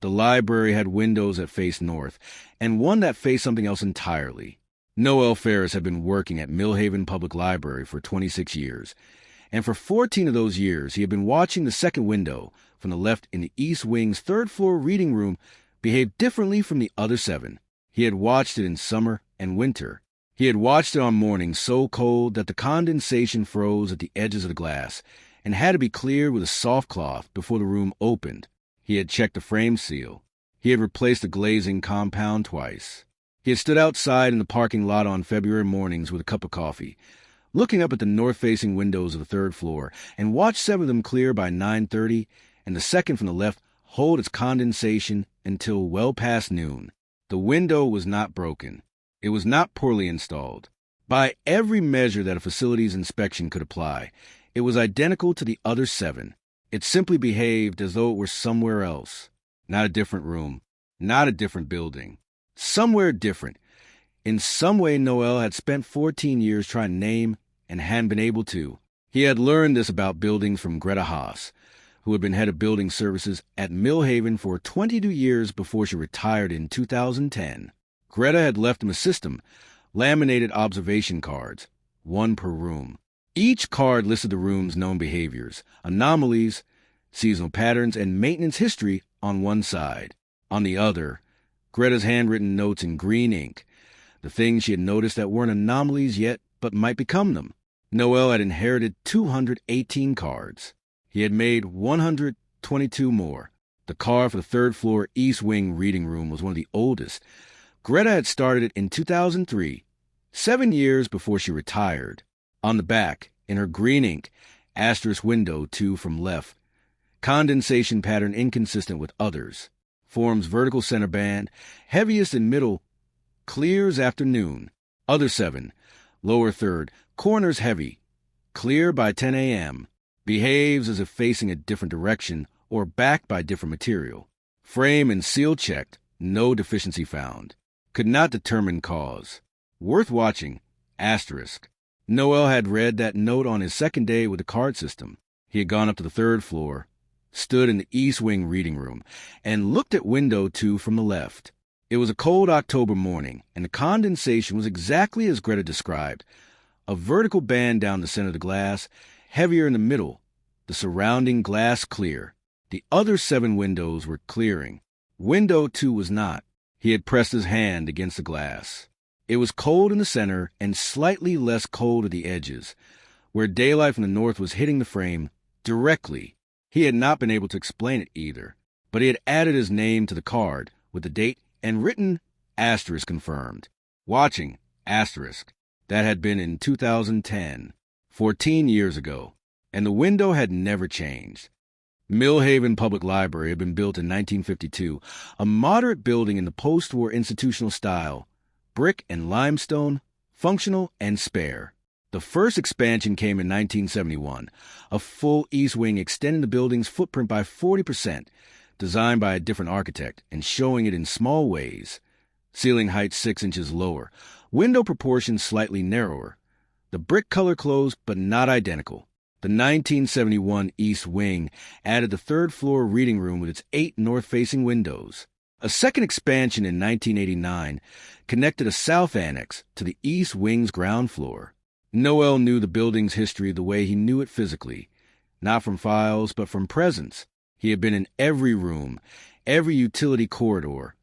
The library had windows that faced north, and one that faced something else entirely. Noel Ferris had been working at Millhaven Public Library for 26 years, and for 14 of those years he had been watching the second window from the left in the East Wing's third-floor reading room behave differently from the other 7. He had watched it in summer and winter. He had watched it on mornings so cold that the condensation froze at the edges of the glass and had to be cleared with a soft cloth before the room opened. He had checked the frame seal. He had replaced the glazing compound twice. He had stood outside in the parking lot on February mornings with a cup of coffee, looking up at the north-facing windows of the third floor, and watched 7 of them clear by 9:30, and the second from the left hold its condensation until well past noon. The window was not broken. It was not poorly installed. By every measure that a facilities inspection could apply, it was identical to the other 7. It simply behaved as though it were somewhere else. Not a different room. Not a different building. Somewhere different. In some way, Noel had spent 14 years trying to name and hadn't been able to. He had learned this about buildings from Greta Haas, who had been head of building services at Millhaven for 22 years before she retired in 2010. Greta had left him a system, laminated observation cards, 1 per room. Each card listed the room's known behaviors, anomalies, seasonal patterns, and maintenance history on one side. On the other, Greta's handwritten notes in green ink, the things she had noticed that weren't anomalies yet but might become them. Noel had inherited 218 cards. He had made 122 more. The card for the third-floor East Wing reading room was one of the oldest. Greta had started it in 2003, 7 years before she retired. On the back, in her green ink, asterisk window 2 from left, condensation pattern inconsistent with others, forms vertical center band, heaviest in middle, clears after noon. Other 7, lower third, corners heavy, clear by 10 a.m., behaves as if facing a different direction or backed by different material. Frame and seal checked, no deficiency found. Could not determine cause. Worth watching, asterisk. Noel had read that note on his second day with the card system. He had gone up to the third floor, stood in the East Wing reading room, and looked at window 2 from the left. It was a cold October morning, and the condensation was exactly as Greta described. A vertical band down the center of the glass, heavier in the middle, the surrounding glass clear. The other 7 windows were clearing. Window 2 was not. He had pressed his hand against the glass. It was cold in the center and slightly less cold at the edges, where daylight from the north was hitting the frame directly. He had not been able to explain it either, but he had added his name to the card with the date and written asterisk confirmed. Watching, asterisk. That had been in 2010, 14 years ago, and the window had never changed. Millhaven Public Library had been built in 1952, a moderate building in the post-war institutional style, brick and limestone, functional and spare. The first expansion came in 1971, a full east wing extending the building's footprint by 40%, designed by a different architect and showing it in small ways. Ceiling height 6 inches lower, window proportions slightly narrower. The brick color closed, but not identical. The 1971 East Wing added the third-floor reading room with its 8 north-facing windows. A second expansion in 1989 connected a south annex to the East Wing's ground floor. Noel knew the building's history the way he knew it physically, not from files, but from presence. He had been in every room, every utility corridor,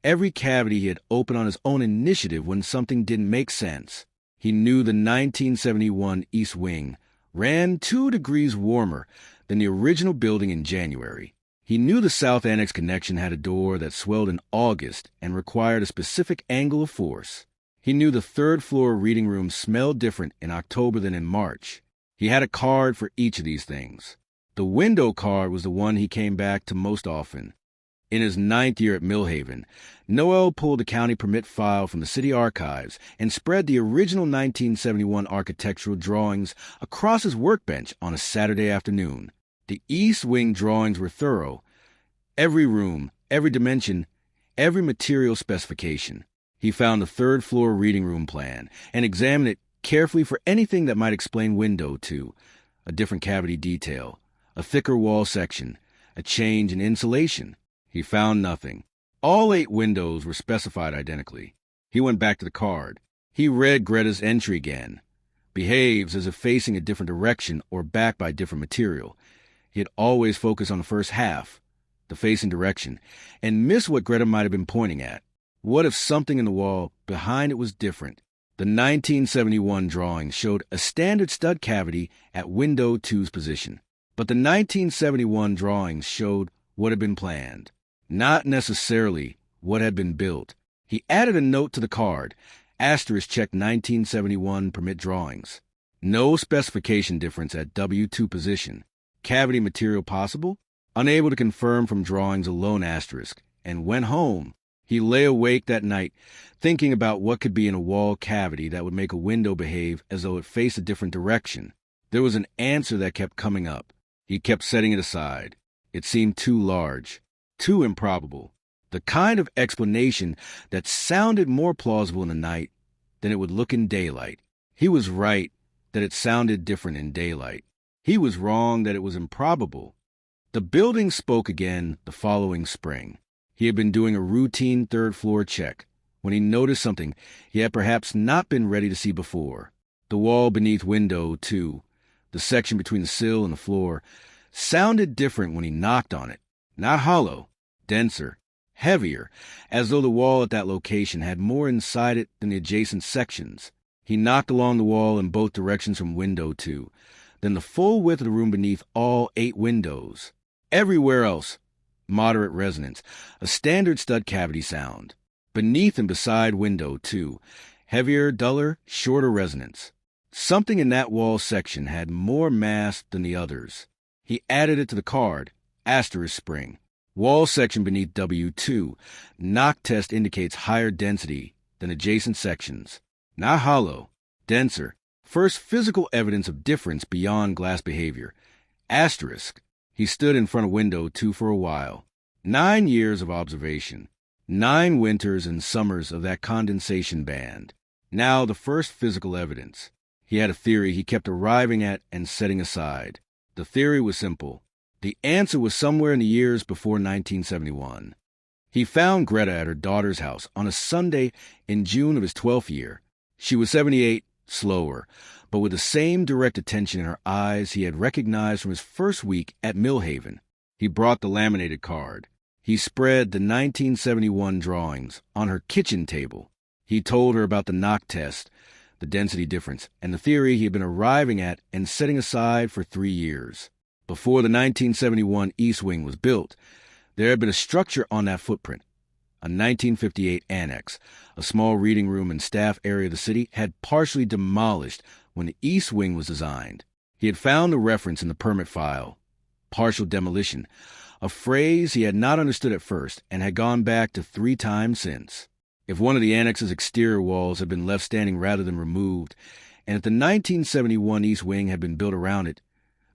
every cavity he had opened on his own initiative when something didn't make sense. He knew the 1971 East Wing ran 2 degrees warmer than the original building in January. He knew the South Annex connection had a door that swelled in August and required a specific angle of force. He knew the third-floor reading room smelled different in October than in March. He had a card for each of these things. The window card was the one he came back to most often. In his 9th year at Millhaven, Noel pulled the county permit file from the city archives and spread the original 1971 architectural drawings across his workbench on a Saturday afternoon. The East Wing drawings were thorough. Every room, every dimension, every material specification. He found the third-floor reading room plan and examined it carefully for anything that might explain window 2, a different cavity detail, a thicker wall section, a change in insulation. He found nothing. All 8 windows were specified identically. He went back to the card. He read Greta's entry again. Behaves as if facing a different direction or backed by different material. He had always focused on the first half, the facing direction, and missed what Greta might have been pointing at. What if something in the wall behind it was different? The 1971 drawing showed a standard stud cavity at window 2's position, but the 1971 drawings showed what had been planned, not necessarily what had been built. He added a note to the card, asterisk check 1971 permit drawings. No specification difference at W2 position. Cavity material possible? Unable to confirm from drawings alone, asterisk, and went home. He lay awake that night, thinking about what could be in a wall cavity that would make a window behave as though it faced a different direction. There was an answer that kept coming up. He kept setting it aside. It seemed too large, too improbable. The kind of explanation that sounded more plausible in the night than it would look in daylight. He was right that it sounded different in daylight. He was wrong that it was improbable. The building spoke again the following spring. He had been doing a routine third-floor check when he noticed something he had perhaps not been ready to see before. The wall beneath window 2, the section between the sill and the floor, sounded different when he knocked on it. Not hollow, denser, heavier, as though the wall at that location had more inside it than the adjacent sections. He knocked along the wall in both directions from window 2, then the full width of the room beneath all 8 windows. Everywhere else, moderate resonance, a standard stud cavity sound. Beneath and beside window 2, heavier, duller, shorter resonance. Something in that wall section had more mass than the others. He added it to the card, asterisk spring. Wall section beneath W2. Knock test indicates higher density than adjacent sections. Not hollow, denser. First physical evidence of difference beyond glass behavior. Asterisk. He stood in front of window 2 for a while. 9 years of observation. 9 winters and summers of that condensation band. Now the first physical evidence. He had a theory he kept arriving at and setting aside. The theory was simple. The answer was somewhere in the years before 1971. He found Greta at her daughter's house on a Sunday in June of his 12th year. She was 78, slower, but with the same direct attention in her eyes he had recognized from his first week at Millhaven. He brought the laminated card. He spread the 1971 drawings on her kitchen table. He told her about the knock test, the density difference, and the theory he had been arriving at and setting aside for 3 years. Before the 1971 East Wing was built, there had been a structure on that footprint. A 1958 annex, a small reading room and staff area of the city, had partially demolished when the East Wing was designed. He had found the reference in the permit file, partial demolition, a phrase he had not understood at first and had gone back to 3 times since. If one of the annex's exterior walls had been left standing rather than removed, and if the 1971 East Wing had been built around it,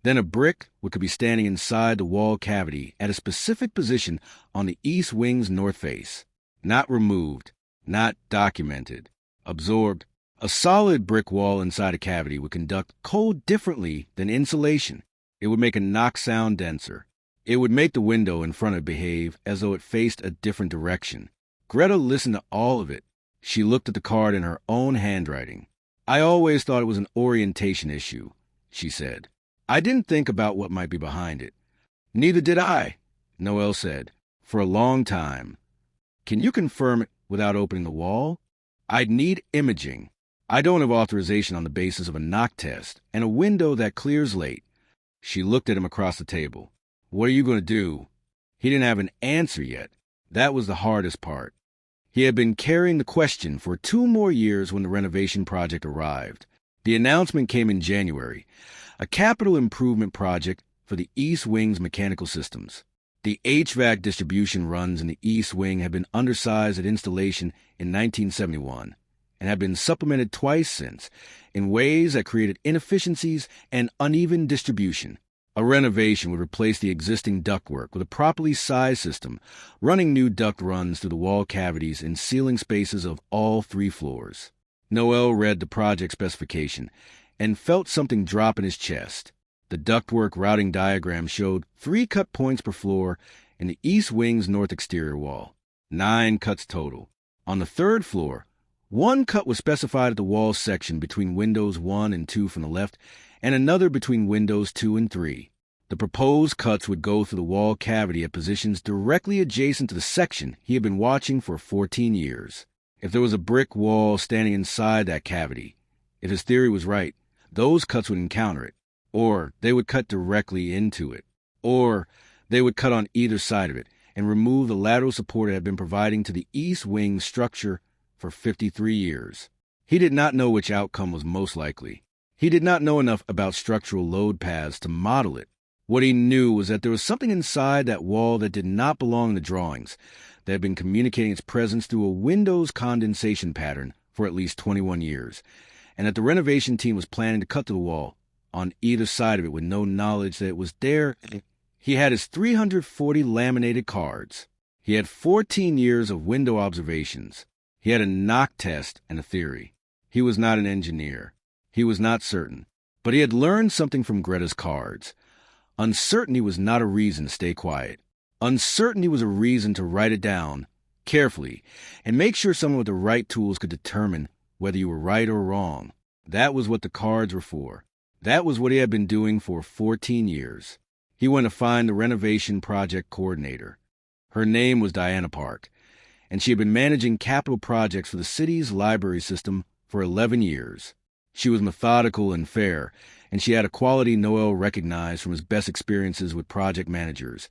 then a brick could be standing inside the wall cavity at a specific position on the East Wing's north face. Not removed, not documented, absorbed. A solid brick wall inside a cavity would conduct cold differently than insulation. It would make a knock sound denser. It would make the window in front of it behave as though it faced a different direction. Greta listened to all of it. She looked at the card in her own handwriting. "I always thought it was an orientation issue," she said. "I didn't think about what might be behind it." "Neither did I," Noel said, "for a long time." "Can you confirm it without opening the wall?" "I'd need imaging. I don't have authorization on the basis of a knock test and a window that clears late." She looked at him across the table. "What are you going to do?" He didn't have an answer yet. That was the hardest part. He had been carrying the question for 2 more years when the renovation project arrived. The announcement came in January, a capital improvement project for the East Wing's mechanical systems. The HVAC distribution runs in the East Wing had been undersized at installation in 1971 and have been supplemented twice since in ways that created inefficiencies and uneven distribution. A renovation would replace the existing ductwork with a properly sized system, running new duct runs through the wall cavities in ceiling spaces of all 3 floors. Noel read the project specification and felt something drop in his chest. The ductwork routing diagram showed 3 cut points per floor in the east wing's north exterior wall. 9 cuts total. On the third floor, 1 cut was specified at the wall section between windows 1 and 2 from the left, and another between windows 2 and 3. The proposed cuts would go through the wall cavity at positions directly adjacent to the section he had been watching for 14 years. If there was a brick wall standing inside that cavity, if his theory was right, those cuts would encounter it, or they would cut directly into it, or they would cut on either side of it and remove the lateral support it had been providing to the east wing structure for 53 years. He did not know which outcome was most likely. He did not know enough about structural load paths to model it. What he knew was that there was something inside that wall that did not belong in the drawings, that had been communicating its presence through a windows condensation pattern for at least 21 years, and that the renovation team was planning to cut to the wall on either side of it with no knowledge that it was there. He had his 340 laminated cards. He had 14 years of window observations. He had a knock test and a theory. He was not an engineer. He was not certain. But he had learned something from Greta's cards. Uncertainty was not a reason to stay quiet. Uncertainty was a reason to write it down carefully and make sure someone with the right tools could determine whether you were right or wrong. That was what the cards were for. That was what he had been doing for 14 years. He went to find the renovation project coordinator. Her name was Diana Park, and she had been managing capital projects for the city's library system for 11 years. She was methodical and fair, and she had a quality Noel recognized from his best experiences with project managers.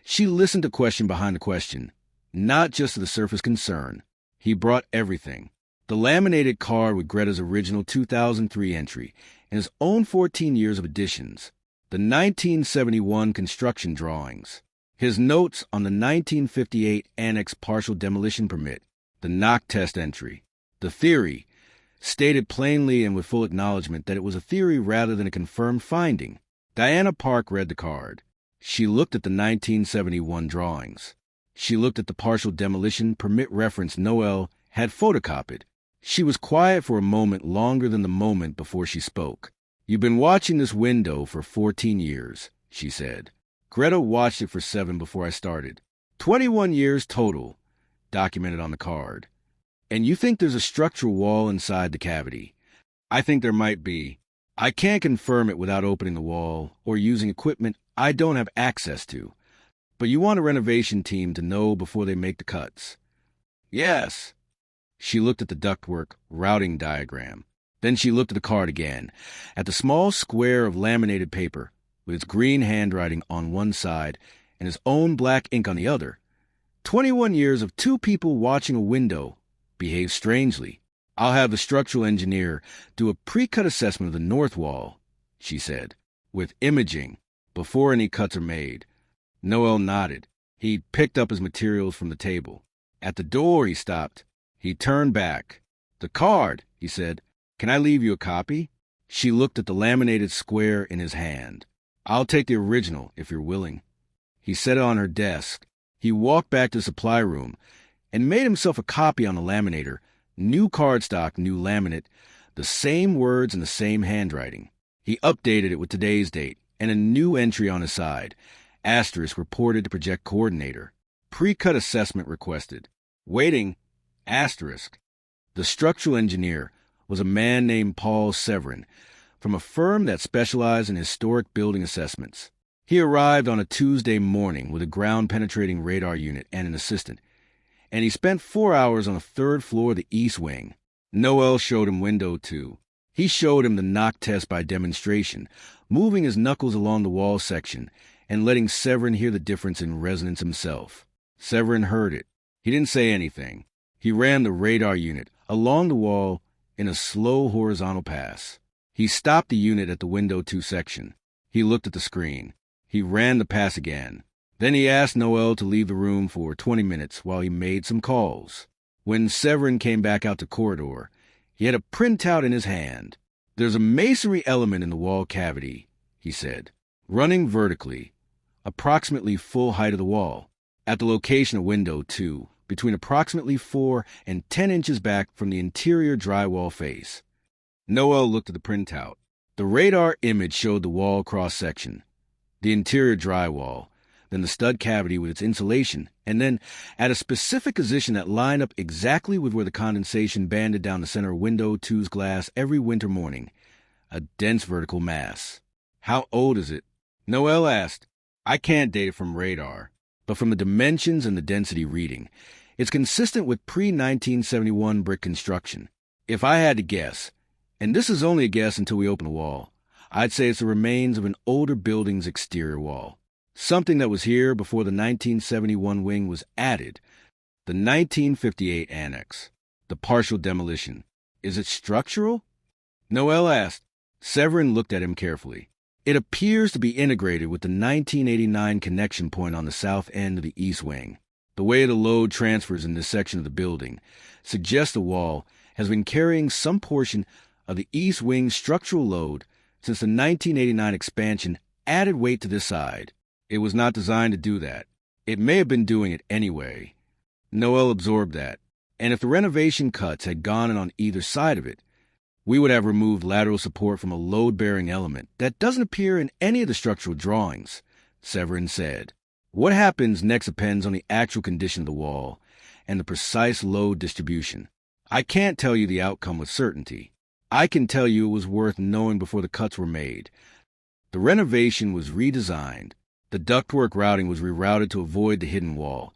She listened to question behind the question, not just to the surface concern. He brought everything. The laminated card with Greta's original 2003 entry and his own 14 years of additions. The 1971 construction drawings. His notes on the 1958 Annex partial demolition permit. The knock test entry. The theory, stated plainly and with full acknowledgement that it was a theory rather than a confirmed finding. Diana Park read the card. She looked at the 1971 drawings. She looked at the partial demolition permit reference Noel had photocopied. She was quiet for a moment longer than the moment before she spoke. "You've been watching this window for 14 years, she said. Greta watched it for 7 before I started. 21 years total, documented on the card. And you think there's a structural wall inside the cavity. I think there might be. I can't confirm it without opening the wall or using equipment I don't have access to. But you want a renovation team to know before they make the cuts." "Yes." She looked at the ductwork routing diagram. Then she looked at the card again, at the small square of laminated paper with its green handwriting on one side and his own black ink on the other. 21 years of 2 people watching a window behave strangely. "I'll have the structural engineer do a pre-cut assessment of the north wall," she said, "with imaging, before any cuts are made." Noel nodded. He picked up his materials from the table. At the door, he stopped. He turned back. "The card," he said. "Can I leave you a copy?" She looked at the laminated square in his hand. "I'll take the original, if you're willing." He set it on her desk. He walked back to the supply room and made himself a copy on the laminator. New cardstock, new laminate, the same words and the same handwriting. He updated it with today's date and a new entry on his side. Asterisk reported to project coordinator. Pre-cut assessment requested. Waiting. Asterisk. The structural engineer was a man named Paul Severin, from a firm that specialized in historic building assessments. He arrived on a Tuesday morning with a ground-penetrating radar unit and an assistant, and he spent 4 hours on the 3rd floor of the east wing. Noel showed him window 2. He showed him the knock test by demonstration, moving his knuckles along the wall section and letting Severin hear the difference in resonance himself. Severin heard it. He didn't say anything. He ran the radar unit along the wall in a slow horizontal pass. He stopped the unit at the window 2 section. He looked at the screen. He ran the pass again. Then he asked Noel to leave the room for 20 minutes while he made some calls. When Severin came back out the corridor, he had a printout in his hand. "There's a masonry element in the wall cavity," he said, "running vertically, approximately full height of the wall, at the location of window 2, between approximately 4 and 10 inches back from the interior drywall face." Noel looked at the printout. The radar image showed the wall cross-section, the interior drywall, then the stud cavity with its insulation, and then at a specific position that lined up exactly with where the condensation banded down the center of window two's glass every winter morning. A dense vertical mass. How old is it? Noel asked. I can't date it from radar, but from the dimensions and the density reading, it's consistent with pre-1971 brick construction. If I had to guess, and this is only a guess until we open the wall, I'd say it's the remains of an older building's exterior wall. Something that was here before the 1971 wing was added. The 1958 annex. The partial demolition. Is it structural? Noel asked. Severin looked at him carefully. It appears to be integrated with the 1989 connection point on the south end of the east wing. The way the load transfers in this section of the building suggests the wall has been carrying some portion of the east wing's structural load since the 1989 expansion added weight to this side. It was not designed to do that. It may have been doing it anyway. Noel absorbed that. And if the renovation cuts had gone in on either side of it, we would have removed lateral support from a load-bearing element that doesn't appear in any of the structural drawings, Severin said. What happens next depends on the actual condition of the wall and the precise load distribution. I can't tell you the outcome with certainty. I can tell you it was worth knowing before the cuts were made. The renovation was redesigned. The ductwork routing was rerouted to avoid the hidden wall,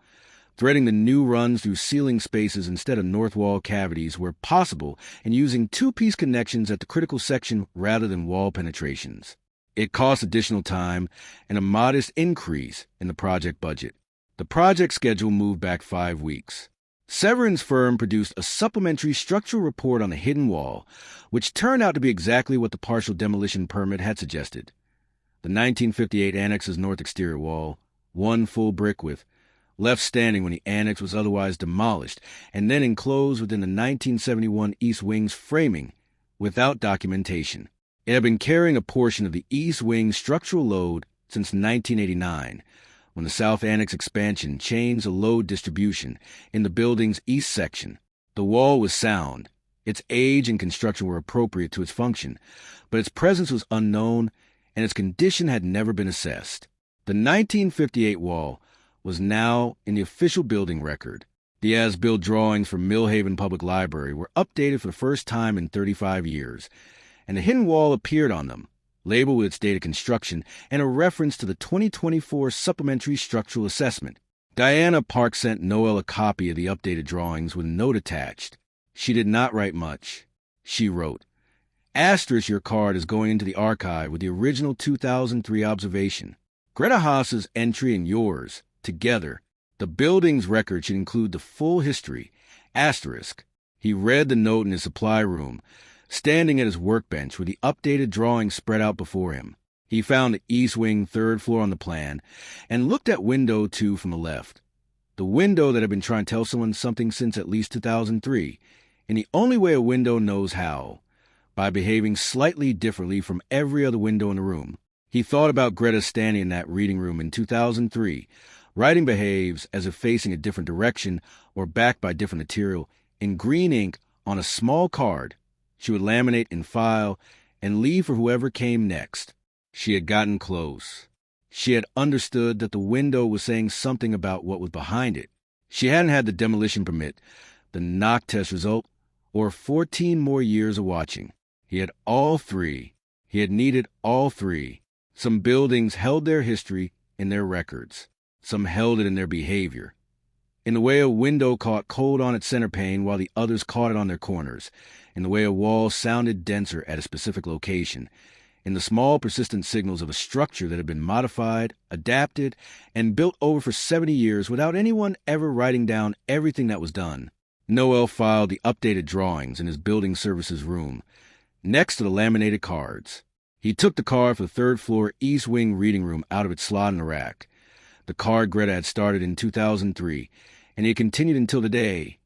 threading the new runs through ceiling spaces instead of north wall cavities where possible and using two-piece connections at the critical section rather than wall penetrations. It cost additional time and a modest increase in the project budget. The project schedule moved back 5 weeks. Severin's firm produced a supplementary structural report on the hidden wall, which turned out to be exactly what the partial demolition permit had suggested. The 1958 annex's north exterior wall, one full brick width, left standing when the annex was otherwise demolished, and then enclosed within the 1971 east wing's framing, without documentation. It had been carrying a portion of the east wing's structural load since 1989, when the south annex expansion changed the load distribution in the building's east section. The wall was sound. Its age and construction were appropriate to its function, but its presence was unknown, and its condition had never been assessed. The 1958 wall was now in the official building record. The as-built drawings from Millhaven Public Library were updated for the first time in 35 years, and the hidden wall appeared on them, labeled with its date of construction and a reference to the 2024 Supplementary Structural Assessment. Diana Park sent Noel a copy of the updated drawings with a note attached. She did not write much. She wrote, Asterisk your card is going into the archive with the original 2003 observation. Greta Haas's entry and yours, together. The building's record should include the full history. Asterisk. He read the note in his supply room, standing at his workbench with the updated drawings spread out before him. He found the east wing third floor on the plan and looked at window 2 from the left. The window that had been trying to tell someone something since at least 2003, in the only way a window knows how, by behaving slightly differently from every other window in the room. He thought about Greta standing in that reading room in 2003. Writing behaves as if facing a different direction or backed by different material in green ink on a small card. She would laminate and file and leave for whoever came next. She had gotten close. She had understood that the window was saying something about what was behind it. She hadn't had the demolition permit, the knock test result, or 14 more years of watching. He had all three. He had needed all three. Some buildings held their history in their records. Some held it in their behavior. In the way a window caught cold on its center pane while the others caught it on their corners. In the way a wall sounded denser at a specific location. In the small persistent signals of a structure that had been modified, adapted, and built over for 70 years without anyone ever writing down everything that was done. Noel filed the updated drawings in his building services room, next to the laminated cards. He took the card for the third floor east wing reading room out of its slot in the rack. The card Greta had started in 2003, and he had continued until today.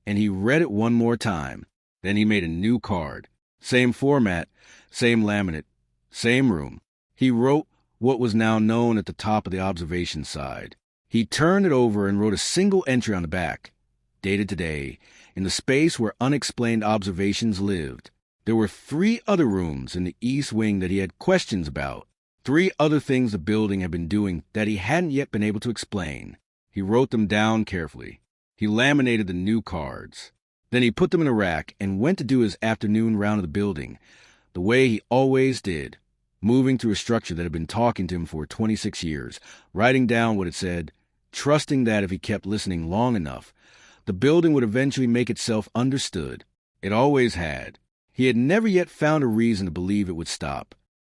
And he read it one more time. Then he made a new card. Same format, same laminate, same room. He wrote what was now known at the top of the observation side. He turned it over and wrote a single entry on the back, dated today, in the space where unexplained observations lived. There were 3 other rooms in the east wing that he had questions about. 3 other things the building had been doing that he hadn't yet been able to explain. He wrote them down carefully. He laminated the new cards. Then he put them in a rack and went to do his afternoon round of the building, the way he always did, moving through a structure that had been talking to him for 26 years, writing down what it said, trusting that if he kept listening long enough, the building would eventually make itself understood. It always had. He had never yet found a reason to believe it would stop.